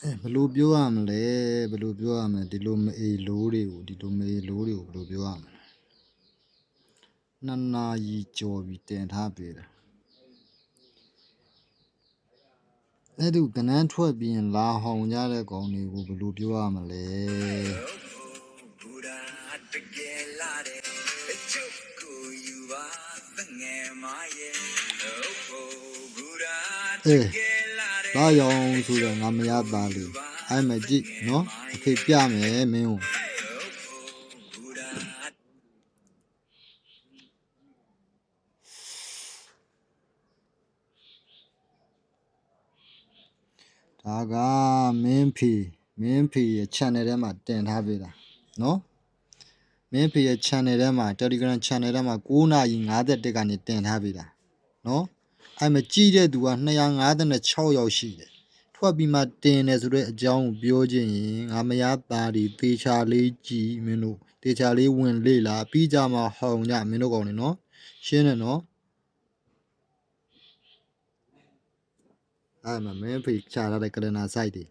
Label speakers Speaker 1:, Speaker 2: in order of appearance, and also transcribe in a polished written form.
Speaker 1: ဘယ်လိုပြောရမလဲဘယ်လိုပြောရမလဲဒီလိုမအေးလိုးတွေကိုဘယ်လိုပြောရမလဲ2 နာရီကျော်ပြီးတင်ထားပေးတယ်အဲ့ဒီကနန်းထွက်ပြီးရင်လာဟောင်ကြတဲ့ကောင်တွေကိုဘယ်လိုပြောရမလဲလာရောင်ဆိုတော့ငါမရသားလေအဲ့မကြည့်နော်အဖေပြမယ်မင်းကိုဒါကမင်းဖေရဲ့ channel ထဲမှာတင်ထားပေးတာနော်မင်းဖေရဲ့ channel ထဲမှာ Telegram channel ထဲမှာ9:51ကနေတင်ထားပေးတာနော်အဲ့မကြည့်တဲ့သူက256ယောက်ရှိတယ်ထွက်ပြီးမှတင်တယ်ဆိုတဲ့အကြောင်းကိုပြောခြင်းရင်ငါမရသားဒီတေချာလေးကြည်မင်းတို့တေချာလေးဝင်လေ့လာပြီးကြမှာဟောင်ကြမင်းတို့ကောင်နေနော်ရှင်းတယ်နော်အဲ့မှာမင်းဖေချထားတဲ့ကလနာ site တွေ